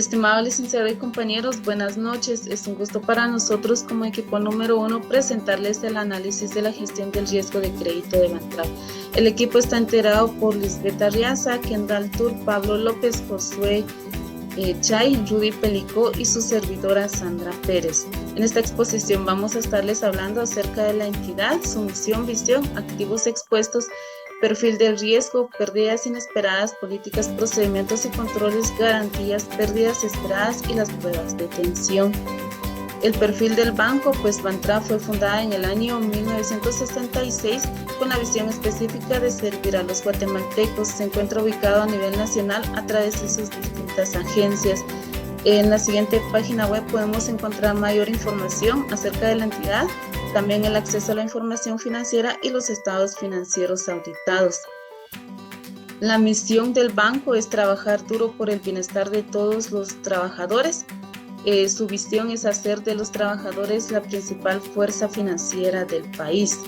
Estimado licenciado y compañeros, buenas noches. Es un gusto para nosotros como equipo número 1 presentarles el análisis de la gestión del riesgo de crédito de Bantrap. El equipo está integrado por Lisbeth Arriaza, Kendall Tur, Pablo López, Josué Chay, Rudy Pelicó y su servidora Sandra Pérez. En esta exposición vamos a estarles hablando acerca de la entidad, su misión, visión, activos expuestos, perfil del riesgo, pérdidas inesperadas, políticas, procedimientos y controles, garantías, pérdidas esperadas y las pruebas de tensión. El perfil del banco, pues Bantrap fue fundada en el año 1966 con la visión específica de servir a los guatemaltecos. Se encuentra ubicado a nivel nacional a través de sus distintas agencias. En la siguiente página web podemos encontrar mayor información acerca de la entidad, también el acceso a la información financiera y los estados financieros auditados. La misión del banco es trabajar duro por el bienestar de todos los trabajadores. Su visión es hacer de los trabajadores la principal fuerza financiera del país.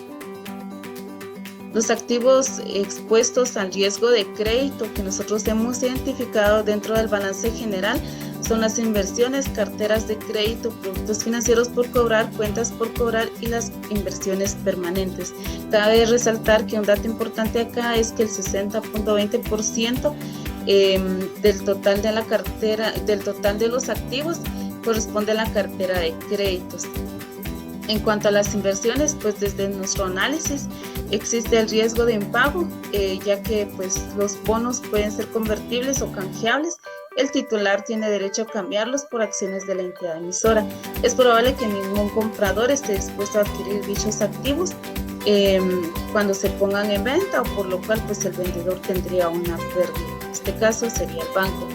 Los activos expuestos al riesgo de crédito que nosotros hemos identificado dentro del balance general son las inversiones, carteras de crédito, productos financieros por cobrar, cuentas por cobrar y las inversiones permanentes. Cabe resaltar que un dato importante acá es que el 60.20% del total de la cartera, del total de los activos corresponde a la cartera de créditos. En cuanto a las inversiones, pues desde nuestro análisis existe el riesgo de impago, ya que pues los bonos pueden ser convertibles o canjeables. El titular tiene derecho a cambiarlos por acciones de la entidad emisora. Es probable que ningún comprador esté dispuesto a adquirir dichos activos cuando se pongan en venta, o por lo cual pues el vendedor tendría una pérdida. En este caso sería el banco.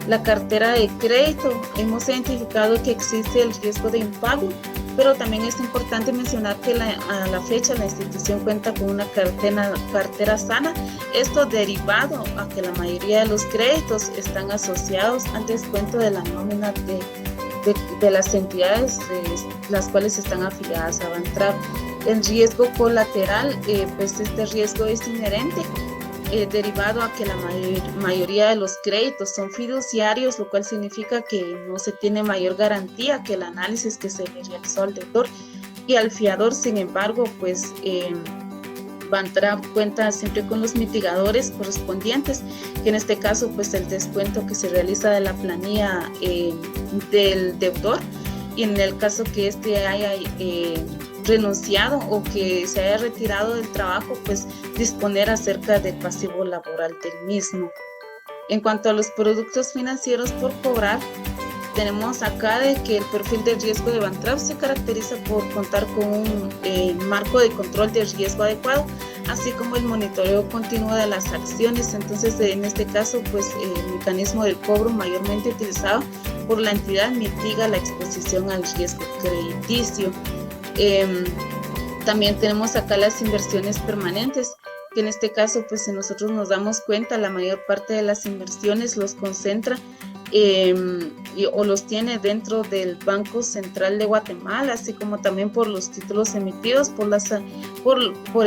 La cartera de crédito, hemos identificado que existe el riesgo de impago, pero también es importante mencionar que a la fecha la institución cuenta con una cartera sana, esto derivado a que la mayoría de los créditos están asociados al descuento de la nómina de las entidades las cuales están afiliadas a Bantrap. El riesgo colateral, pues este riesgo es inherente, derivado a que la mayoría de los créditos son fiduciarios, lo cual significa que no se tiene mayor garantía que el análisis que se le realizó al deudor y al fiador. Sin embargo, pues Bantrap cuenta siempre con los mitigadores correspondientes, que en este caso pues el descuento que se realiza de la planilla del deudor, y en el caso que este haya renunciado o que se haya retirado del trabajo, pues disponer acerca del pasivo laboral del mismo. En cuanto a los productos financieros por cobrar, tenemos acá de que el perfil de riesgo de Bantrap se caracteriza por contar con un marco de control de riesgo adecuado, así como el monitoreo continuo de las acciones. Entonces, en este caso, pues el mecanismo del cobro mayormente utilizado por la entidad mitiga la exposición al riesgo crediticio. También tenemos acá las inversiones permanentes, que en este caso pues si nosotros nos damos cuenta, la mayor parte de las inversiones los concentra o los tiene dentro del Banco Central de Guatemala, así como también por los títulos emitidos por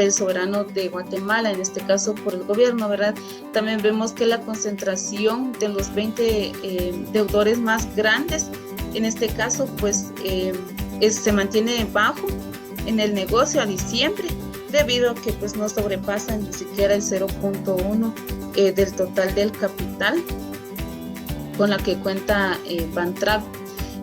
el soberano de Guatemala, en este caso por el gobierno, ¿verdad? También vemos que la concentración de los 20 deudores más grandes, en este caso pues se mantiene bajo en el negocio a diciembre, debido a que pues no sobrepasan ni siquiera el 0.1 del total del capital con la que cuenta Bantrap.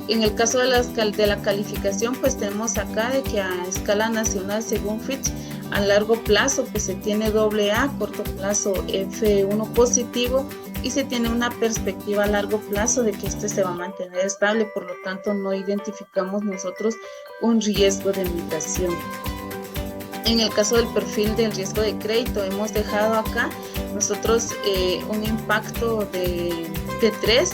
En el caso de la calificación, pues tenemos acá de que a escala nacional, según Fitch, a largo plazo pues se tiene AA, a corto plazo F1 positivo, y se tiene una perspectiva a largo plazo de que este se va a mantener estable. Por lo tanto, no identificamos nosotros un riesgo de migración. En el caso del perfil del riesgo de crédito, hemos dejado acá nosotros un impacto de 3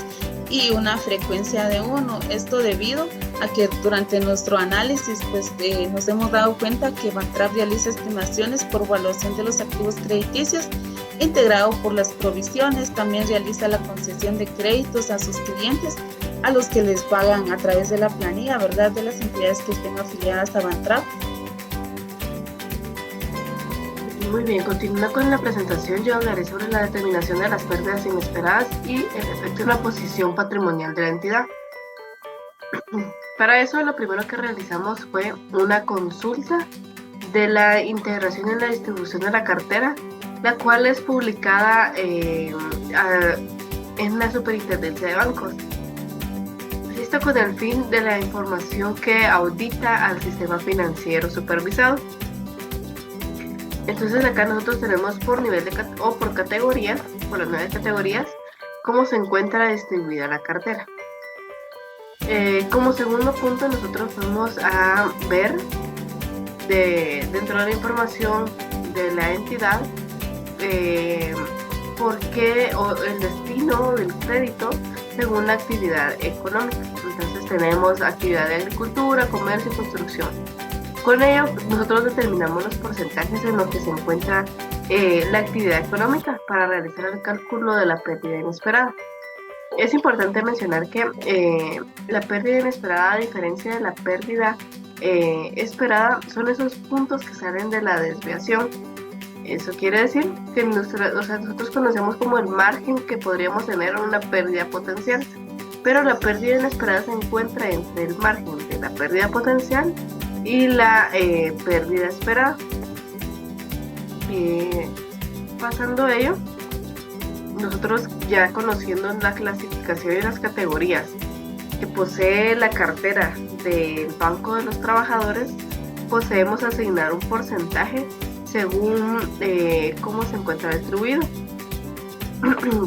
y una frecuencia de 1. Esto debido a que durante nuestro análisis pues nos hemos dado cuenta que Bantrap realiza estimaciones por evaluación de los activos crediticios integrado por las provisiones. También realiza la concesión de créditos a sus clientes, a los que les pagan a través de la planilla, ¿verdad?, de las entidades que estén afiliadas a Bantrap. Muy bien, continuando con la presentación, yo hablaré sobre la determinación de las pérdidas inesperadas y el efecto en la posición patrimonial de la entidad. Para eso, lo primero que realizamos fue una consulta de la integración en la distribución de la cartera, la cual es publicada en la Superintendencia de Bancos. Esto con el fin de la información que audita al sistema financiero supervisado. Entonces acá nosotros tenemos por nivel o por categoría, por las 9 categorías, cómo se encuentra distribuida la cartera. Como segundo punto, nosotros vamos a ver dentro de la información de la entidad por qué el destino del crédito según la actividad económica. Entonces tenemos actividad de agricultura, comercio y construcción. Con ello, nosotros determinamos los porcentajes en los que se encuentra la actividad económica para realizar el cálculo de la pérdida inesperada. Es importante mencionar que la pérdida inesperada, a diferencia de la pérdida esperada, son esos puntos que salen de la desviación. Eso quiere decir que nosotros conocemos como el margen que podríamos tener en una pérdida potencial, pero la pérdida inesperada se encuentra entre el margen de la pérdida potencial y la pérdida esperada. Pasando a ello, nosotros ya conociendo la clasificación y las categorías que posee la cartera del Banco de los Trabajadores, podemos asignar un porcentaje según cómo se encuentra distribuido.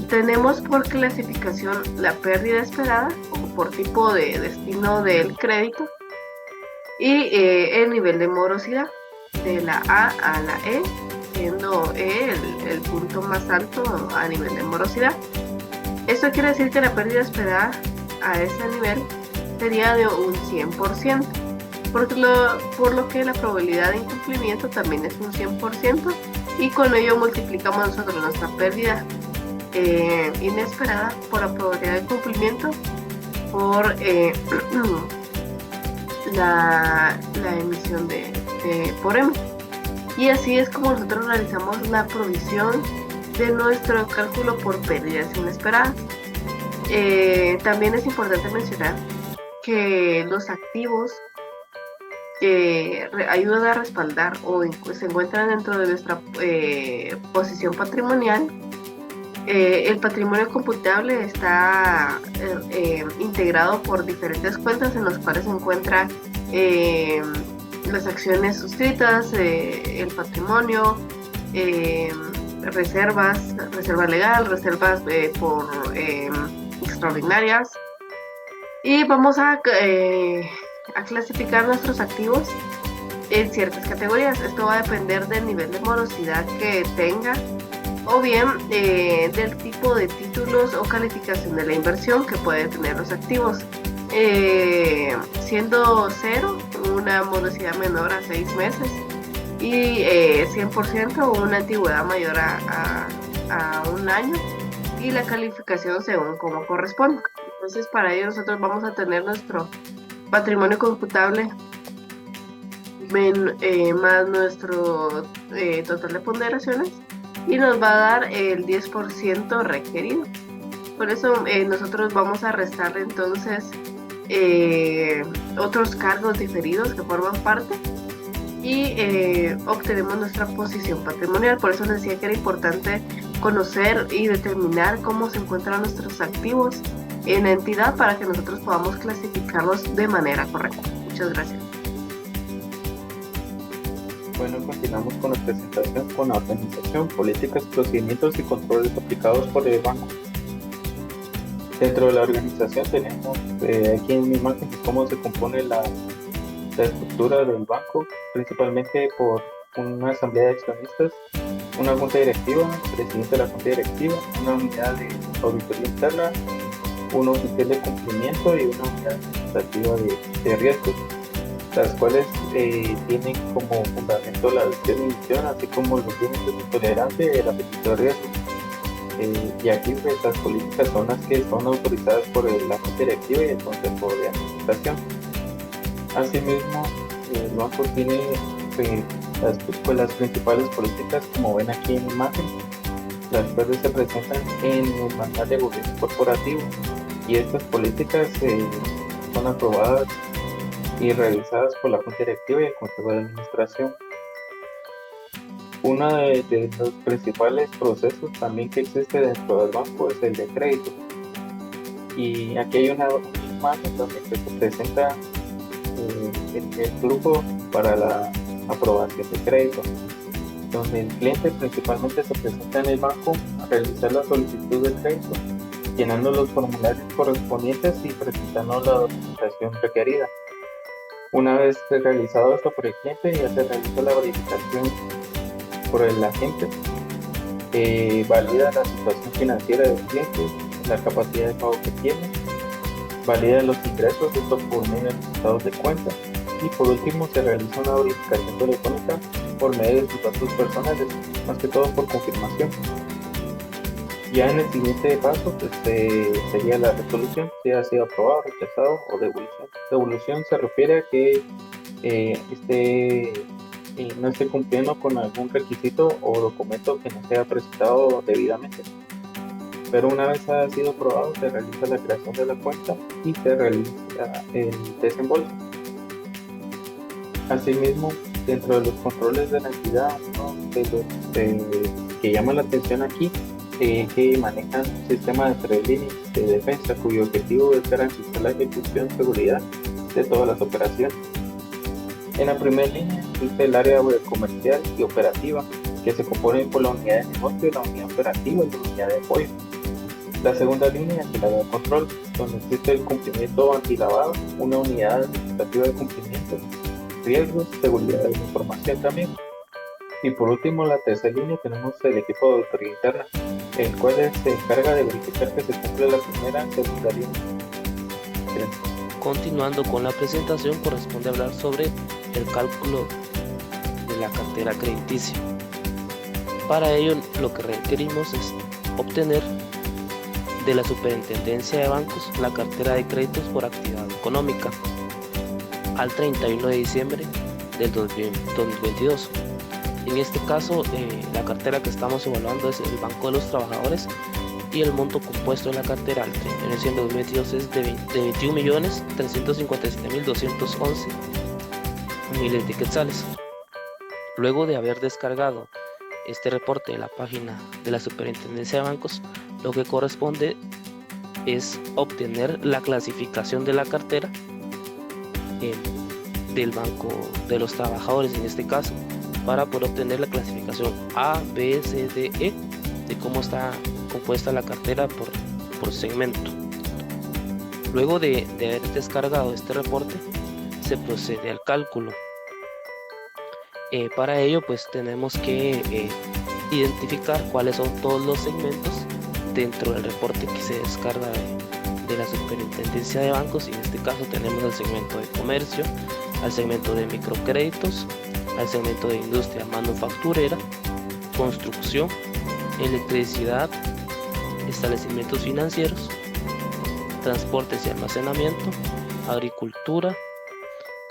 Tenemos por clasificación la pérdida esperada o por tipo de destino del crédito y el nivel de morosidad de la A a la E, siendo E el punto más alto a nivel de morosidad. Esto quiere decir que la pérdida esperada a ese nivel sería de un 100%, por lo que la probabilidad de incumplimiento también es un 100%, y con ello multiplicamos nosotros nuestra pérdida inesperada por la probabilidad de cumplimiento por la emisión por M. Y así es como nosotros realizamos la provisión de nuestro cálculo por pérdidas inesperadas. También es importante mencionar que los activos ayudan a respaldar o se encuentran dentro de nuestra posición patrimonial. El patrimonio computable está integrado por diferentes cuentas en las cuales se encuentran las acciones suscritas, el patrimonio, reserva legal, reservas por extraordinarias, y vamos a clasificar nuestros activos en ciertas categorías. Esto va a depender del nivel de morosidad que tenga, o bien del tipo de títulos o calificación de la inversión que pueden tener los activos, siendo 0 una morosidad menor a 6 meses y 100% una antigüedad mayor a 1 año, y la calificación según como corresponde. Entonces, para ello nosotros vamos a tener nuestro patrimonio computable más nuestro total de ponderaciones, y nos va a dar el 10% requerido. Por eso nosotros vamos a restar entonces otros cargos diferidos que forman parte, y obtenemos nuestra posición patrimonial. Por eso les decía que era importante conocer y determinar cómo se encuentran nuestros activos en la entidad para que nosotros podamos clasificarlos de manera correcta. Muchas gracias. Bueno, continuamos con la presentación con la organización, políticas, procedimientos y controles aplicados por el banco. Dentro de la organización tenemos aquí en mi imagen cómo se compone la estructura del banco, principalmente por una asamblea de accionistas, una junta directiva, presidente de la junta directiva, una unidad de auditoría interna, un oficial de cumplimiento y una unidad administrativa de riesgos, las cuales tienen como fundamento la definición, así como los límites de tolerancia y el apetito de riesgo. Y aquí pues, las políticas son las que son autorizadas por la junta directiva y el consejo de administración. Asimismo, el banco tiene Las principales políticas, como ven aquí en la imagen, las cuales se presentan en el manual de gobierno corporativo, y estas políticas son aprobadas y revisadas por la Junta Directiva y el Consejo de Administración. Uno de los principales procesos también que existe dentro del banco es el de crédito. Y aquí hay una imagen donde se presenta el flujo para la aprobación de crédito, donde el cliente principalmente se presenta en el banco a realizar la solicitud de crédito, llenando los formularios correspondientes y presentando la documentación requerida. Una vez realizado esto por el cliente, ya se realiza la verificación por el agente, valida la situación financiera del cliente, la capacidad de pago que tiene, valida los ingresos, esto por medio de los estados de cuenta, y por último se realiza una verificación telefónica por medio de sus datos personales, más que todo por confirmación. Ya en el siguiente paso pues, sería la resolución, si ha sido aprobado, rechazado o devolución. Devolución se refiere a que no esté cumpliendo con algún requisito o documento que no sea presentado debidamente. Pero una vez ha sido aprobado, se realiza la creación de la cuenta y se realiza el desembolso. Asimismo, dentro de los controles de la entidad, uno de los que llama la atención aquí que manejan un sistema de 3 líneas de defensa cuyo objetivo es garantizar la ejecución y seguridad de todas las operaciones. En la primera línea existe el área comercial y operativa, que se compone por la unidad de negocio, la unidad operativa y la unidad de apoyo. La segunda línea es el área de control, donde existe el cumplimiento antilavado, una unidad administrativa de cumplimiento, riesgos, seguridad de la información también. Y por último, la tercera línea tenemos el equipo de auditoría interna, el cual se encarga de verificar que se cumple la primera y segunda línea. Bien. Continuando con la presentación, corresponde hablar sobre el cálculo de la cartera crediticia. Para ello, lo que requerimos es obtener de la Superintendencia de Bancos la cartera de créditos por actividad económica al 31 de diciembre del 2022. En este caso, la cartera que estamos evaluando es el Banco de los Trabajadores, y el monto compuesto en la cartera al 31 de diciembre de 2022 es de 21.357.211 miles de quetzales. Luego de haber descargado este reporte de la página de la Superintendencia de Bancos, lo que corresponde es obtener la clasificación de la cartera del Banco de los Trabajadores, en este caso, para poder obtener la clasificación A, B, C, D, E de cómo está compuesta la cartera por segmento. Luego de haber descargado este reporte, se procede al cálculo. Para ello pues tenemos que identificar cuáles son todos los segmentos dentro del reporte que se descarga de la Superintendencia de Bancos, y en este caso tenemos el segmento de comercio, al segmento de microcréditos, al segmento de industria manufacturera, construcción, electricidad, establecimientos financieros, transportes y almacenamiento, agricultura,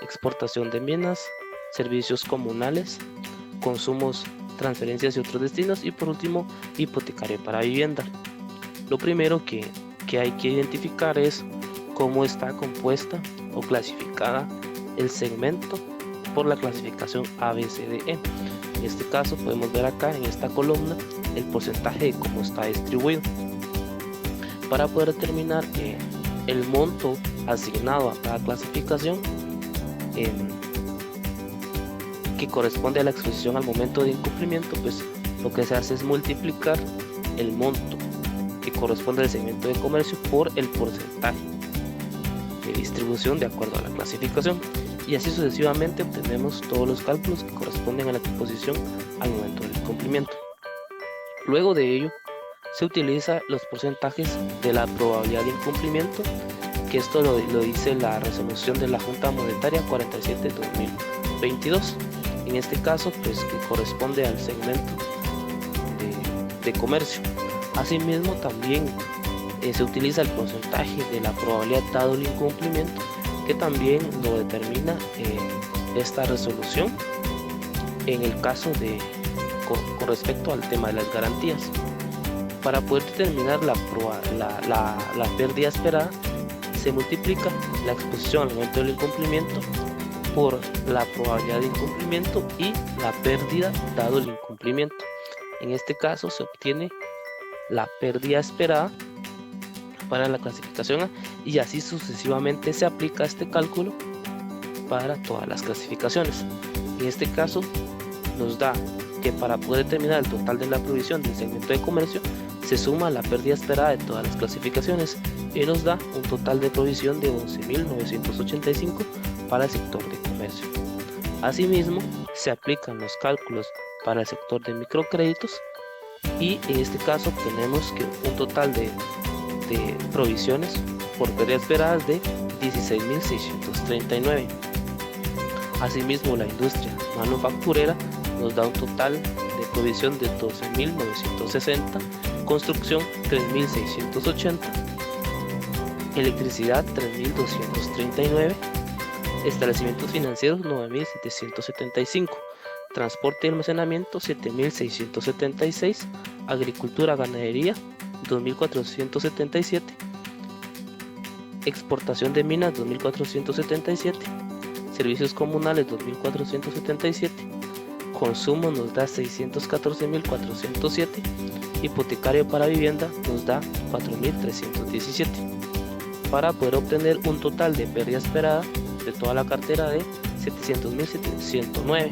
exportación de minas, servicios comunales, consumos, transferencias y otros destinos, y por último, hipotecario para vivienda. Lo primero que hay que identificar es cómo está compuesta o clasificada el segmento por la clasificación ABCDE. En este caso podemos ver acá en esta columna el porcentaje de cómo está distribuido. Para poder determinar el monto asignado a cada clasificación que corresponde a la exposición al momento de incumplimiento, pues lo que se hace es multiplicar el monto que corresponde al segmento de comercio por el porcentaje de distribución de acuerdo a la clasificación, y así sucesivamente obtenemos todos los cálculos que corresponden a la exposición al momento del incumplimiento. Luego de ello se utiliza los porcentajes de la probabilidad de incumplimiento, que esto lo dice la resolución de la Junta Monetaria 47/2022. En este caso pues que corresponde al segmento de comercio. Asimismo también se utiliza el porcentaje de la probabilidad dado el incumplimiento, que también lo determina esta resolución en el caso de con respecto al tema de las garantías. Para poder determinar la pérdida esperada, se multiplica la exposición al momento del incumplimiento por la probabilidad de incumplimiento y la pérdida dado el incumplimiento. En este caso se obtiene la pérdida esperada para la clasificación A, y así sucesivamente se aplica este cálculo para todas las clasificaciones. En este caso nos da que para poder determinar el total de la provisión del segmento de comercio se suma la pérdida esperada de todas las clasificaciones y nos da un total de provisión de 11.985 para el sector de comercio. Asimismo, se aplican los cálculos para el sector de microcréditos y en este caso obtenemos que un total de provisiones por pérdidas esperadas de 16.639. Asimismo, la industria manufacturera nos da un total de provisión de 12.960, construcción 3.680, electricidad 3.239, establecimientos financieros 9.775, transporte y almacenamiento 7.676, agricultura ganadería 2.477, exportación de minas 2.477, servicios comunales 2.477, consumo nos da 614.407, hipotecario para vivienda nos da 4.317, para poder obtener un total de pérdida esperada de toda la cartera de 700.709.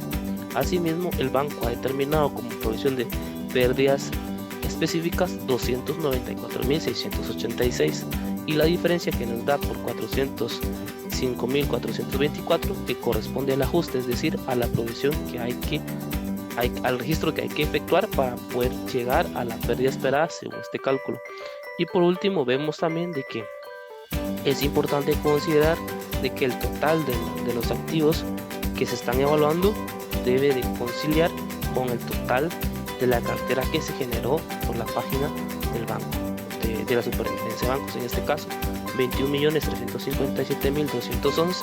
Asimismo, el banco ha determinado como provisión de pérdidas específicas 294.686 y la diferencia que nos da por 405.424 que corresponde al ajuste, es decir, a la provisión que al registro que hay que efectuar para poder llegar a la pérdida esperada según este cálculo. Y por último vemos también de que es importante considerar de que el total de los activos que se están evaluando debe de conciliar con el total de la cartera que se generó por la página del banco, de la Superintendencia de Bancos. En este caso, 21.357.211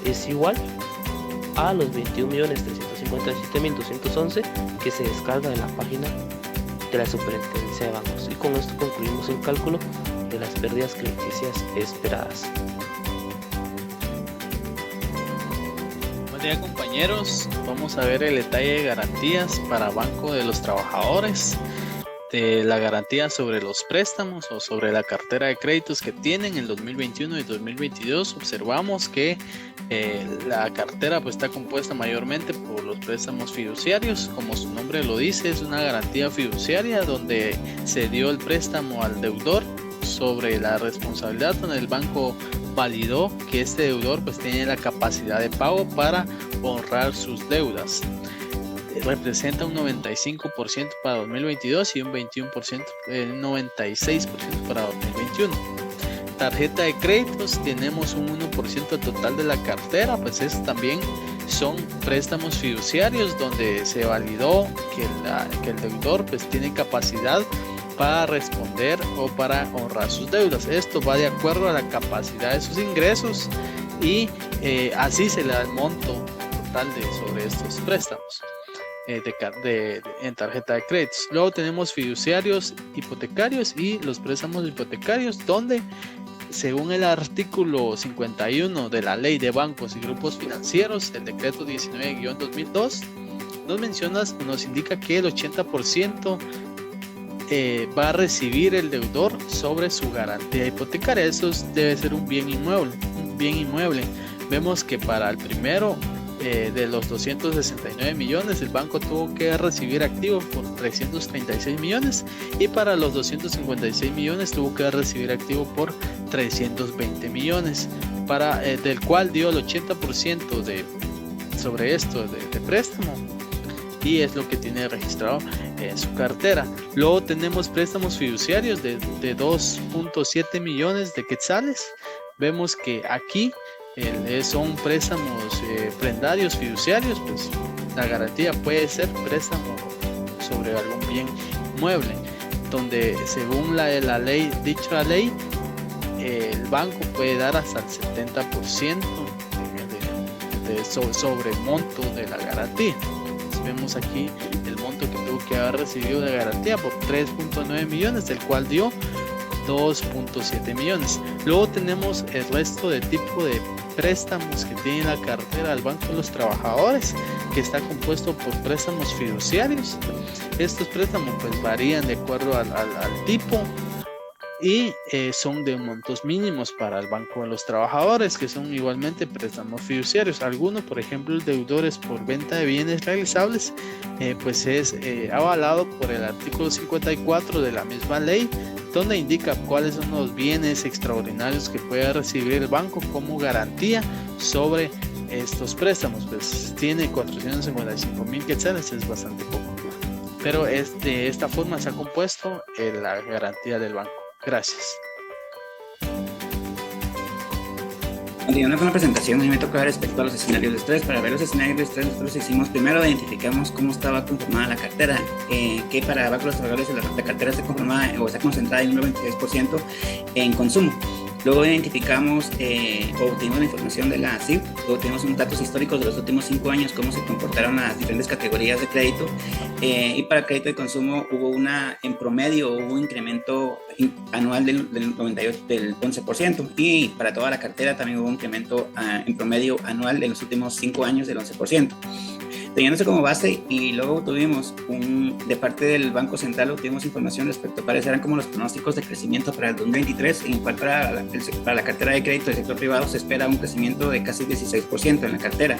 es igual a los 21.357.211 que se descarga de la página de la Superintendencia de Bancos. Y con esto concluimos el cálculo de las pérdidas crediticias esperadas. Buen día, compañeros, vamos a ver el detalle de garantías para Banco de los Trabajadores, de la garantía sobre los préstamos o sobre la cartera de créditos que tienen en 2021 y 2022. Observamos que la cartera pues está compuesta mayormente por los préstamos fiduciarios. Como su nombre lo dice, es una garantía fiduciaria donde se dio el préstamo al deudor sobre la responsabilidad, donde el banco validó que este deudor pues tiene la capacidad de pago para honrar sus deudas. Representa un 95% para 2022 y un 96% para 2021. Tarjeta de créditos, tenemos un 1% total de la cartera, pues también son préstamos fiduciarios donde se validó que el deudor pues tiene capacidad para responder o para honrar sus deudas. Esto va de acuerdo a la capacidad de sus ingresos y así se le da el monto total sobre estos préstamos en tarjeta de créditos. Luego tenemos fiduciarios hipotecarios y los préstamos hipotecarios, donde según el artículo 51 de la Ley de Bancos y Grupos Financieros, el decreto 19-2002, nos indica que el 80% va a recibir el deudor sobre su garantía hipotecaria. Eso debe ser un bien inmueble. Vemos que para el primero de los 269 millones, el banco tuvo que recibir activos por 336 millones y para los 256 millones tuvo que recibir activo por 320 millones, del cual dio el 80% sobre esto de préstamo, y es lo que tiene registrado en su cartera. Luego tenemos préstamos fiduciarios de 2.7 millones de quetzales. Vemos que aquí son préstamos prendarios fiduciarios, pues la garantía puede ser préstamo sobre algún bien mueble, donde según dicha ley el banco puede dar hasta el 70% sobre el monto de la garantía. vemos aquí el monto que tuvo que haber recibido de garantía por 3.9 millones, del cual dio 2.7 millones. Luego tenemos el resto de tipo de préstamos que tiene la cartera del Banco de los Trabajadores, que está compuesto por préstamos fiduciarios. Estos préstamos pues varían de acuerdo al tipo y son de montos mínimos para el Banco de los Trabajadores, que son igualmente préstamos fiduciarios. Algunos, por ejemplo, deudores por venta de bienes realizables, pues es avalado por el artículo 54 de la misma ley, donde indica cuáles son los bienes extraordinarios que puede recibir el banco como garantía sobre estos préstamos. Pues tiene 455,000 quetzales, es bastante poco, pero de esta forma se ha compuesto la garantía del banco. Gracias. Continuando con la presentación, a mí me toca ver respecto a los escenarios de estrés. Para ver los escenarios de estrés, nosotros hicimos, primero identificamos cómo estaba conformada la cartera, que para Banco de los Trabajadores la cartera está conformada o está concentrada en un 96% en consumo. Luego identificamos, obtuvimos la información de la CIF, luego tenemos unos datos históricos de los últimos 5 años, cómo se comportaron las diferentes categorías de crédito, y para crédito de consumo en promedio hubo un incremento anual del 11%, y para toda la cartera también hubo un incremento en promedio anual en los últimos 5 años del 11%. Teniéndose como base, y luego tuvimos de parte del Banco Central tuvimos información respecto a cuáles eran como los pronósticos de crecimiento para el 2023, en cual para la cartera de crédito del sector privado se espera un crecimiento de casi 16% en la cartera,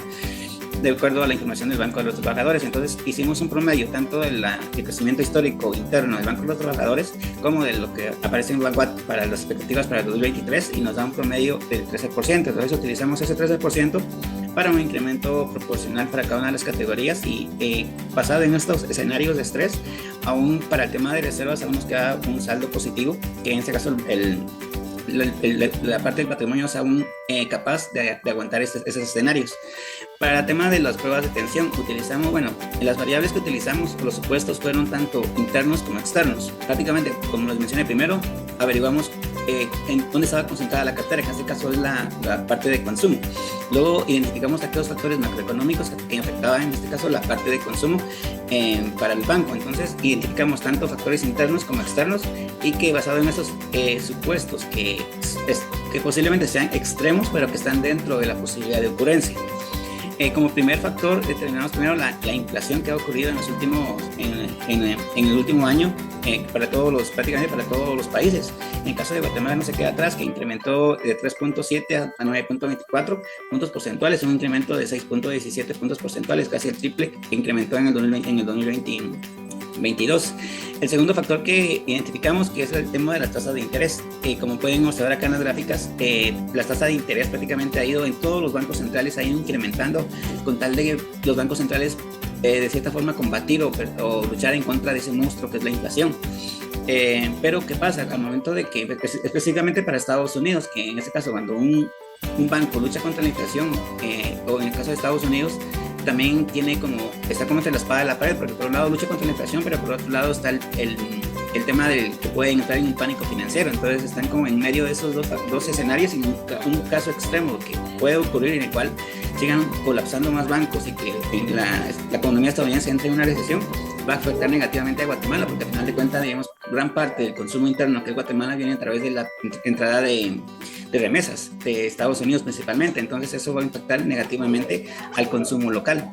de acuerdo a la información del Banco de los Trabajadores. Entonces hicimos un promedio tanto del crecimiento histórico interno del Banco de los Trabajadores como de lo que aparece en Vanguard para las expectativas para el 2023, y nos da un promedio del 13%. Entonces utilizamos ese 13% para un incremento proporcional para cada una de las categorías, y basado en estos escenarios de estrés, aún para el tema de reservas aún nos queda un saldo positivo, que en este caso la parte del patrimonio es aún capaz de aguantar esos escenarios. Para el tema de las pruebas de tensión, utilizamos, las variables que utilizamos, los supuestos fueron tanto internos como externos. Prácticamente, como les mencioné primero, averiguamos en dónde estaba concentrada la cartera, que en este caso es la parte de consumo. Luego identificamos aquellos factores macroeconómicos que afectaban, en este caso, la parte de consumo para el banco. Entonces, identificamos tanto factores internos como externos, y que basado en esos supuestos que posiblemente sean extremos, pero que están dentro de la posibilidad de ocurrencia. Como primer factor, determinamos primero la inflación que ha ocurrido en el último año, prácticamente para todos los países. En el caso de Guatemala no se queda atrás, que incrementó de 3.7 a 9.24 puntos porcentuales, un incremento de 6.17 puntos porcentuales, casi el triple que incrementó en el 2022. El segundo factor que identificamos, que es el tema de las tasas de interés. Como pueden observar acá en las gráficas, la tasa de interés prácticamente ha ido en todos los bancos centrales, ha ido incrementando, con tal de que los bancos centrales de cierta forma combatir o luchar en contra de ese monstruo que es la inflación. Pero ¿qué pasa? Al momento de que, específicamente para Estados Unidos, que en este caso cuando un banco lucha contra la inflación, o en el caso de Estados Unidos, también está como entre la espada y la pared, porque por un lado lucha contra la inflación, pero por otro lado está el tema del que pueden entrar en un pánico financiero. Entonces están como en medio de esos dos escenarios, y un caso extremo que puede ocurrir en el cual sigan colapsando más bancos y que la economía estadounidense entre en una recesión, va a afectar negativamente a Guatemala, porque al final de cuentas, digamos, gran parte del consumo interno que es Guatemala viene a través de la entrada de remesas de Estados Unidos principalmente. Entonces eso va a impactar negativamente al consumo local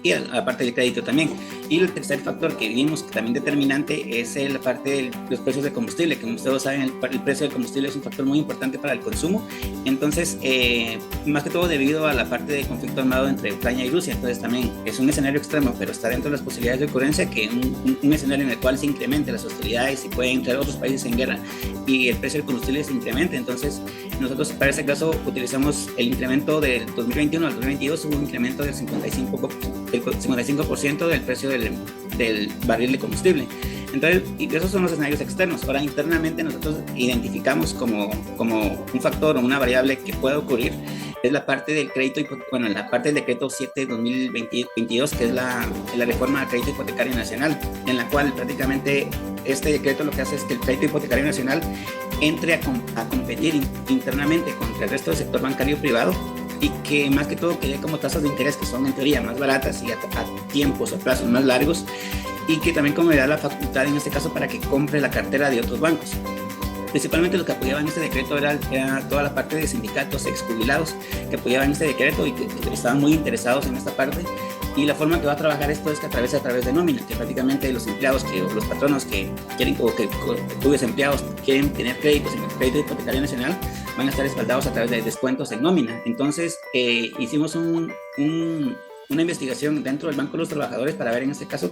y a la parte del crédito también. Y el tercer factor que vimos también determinante es la parte de los precios de combustible, que como ustedes saben, el precio del combustible es un factor muy importante para el consumo. Entonces, más que todo debido a la parte de conflicto armado entre Ucrania y Rusia. Entonces también es un escenario extremo, pero está dentro de las posibilidades de ocurrencia, que un escenario en el cual se incrementen las hostilidades y pueden entrar otros países en guerra y el precio del combustible se incremente. Entonces nosotros para ese caso utilizamos el incremento del 2021 al 2022, hubo un incremento del 55% del precio del barril de combustible. Entonces, y esos son los escenarios externos. Ahora, internamente nosotros identificamos como un factor o una variable que puede ocurrir, es la parte del crédito, la parte del decreto 7/2022, que es la reforma del crédito hipotecario nacional, en la cual prácticamente este decreto lo que hace es que el crédito hipotecario nacional entre a competir internamente contra el resto del sector bancario privado, y que más que todo quería como tasas de interés que son en teoría más baratas y a tiempos o plazos más largos, y que también como le da la facultad en este caso para que compre la cartera de otros bancos. Principalmente los que apoyaban este decreto era toda la parte de sindicatos exjubilados que apoyaban este decreto y que estaban muy interesados en esta parte. Y la forma que va a trabajar esto es que a través de nómina, que prácticamente los empleados o los patronos que quieren o que cuyos empleados quieren tener créditos en el crédito hipotecario nacional van a estar respaldados a través de descuentos en nómina. Entonces hicimos una investigación dentro del Banco de los Trabajadores para ver en este caso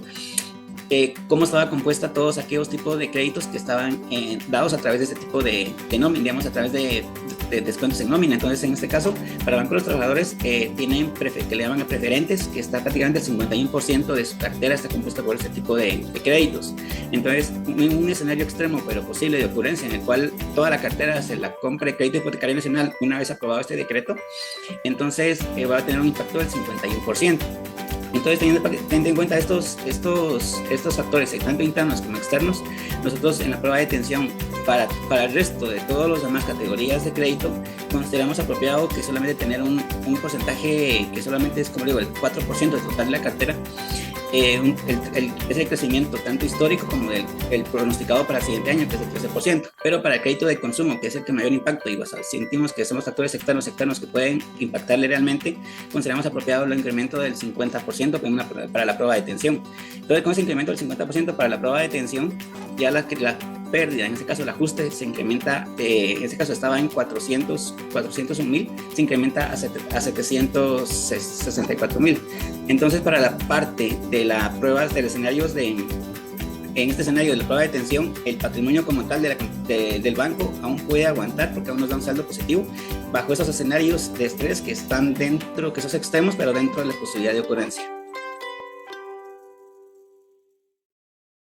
cómo estaba compuesta todos aquellos tipos de créditos que estaban dados a través de este tipo de nómina, digamos, a través de descuentos en nómina. Entonces, en este caso, para el Banco de los Trabajadores tienen que le llaman a preferentes, que está prácticamente el 51% de su cartera está compuesta por este tipo de créditos. Entonces, un escenario extremo, pero posible de ocurrencia, en el cual toda la cartera se la compra de crédito hipotecario nacional una vez aprobado este decreto, entonces va a tener un impacto del 51%. Entonces, teniendo en cuenta estos factores, tanto internos como externos, nosotros en la prueba de detención para el resto de todas las demás categorías de crédito, consideramos apropiado que solamente tener un porcentaje que solamente es, como digo, el 4% del total de la cartera, es el crecimiento tanto histórico como el pronosticado para el siguiente año, que es el 13%. Pero para el crédito de consumo, que es el que mayor impacto, y sentimos que son los factores externos que pueden impactarle realmente, consideramos apropiado el incremento del 50% para la prueba de detención. Entonces, con ese incremento del 50% para la prueba de detención, ya la pérdida, en este caso el ajuste se incrementa, en este caso estaba en 401,000, se incrementa a 764,000. Entonces, para la parte de las pruebas de escenarios en este escenario de la prueba de detención, el patrimonio como tal del banco aún puede aguantar porque aún nos da un saldo positivo bajo esos escenarios de estrés que están dentro, que esos extremos, pero dentro de la posibilidad de ocurrencia.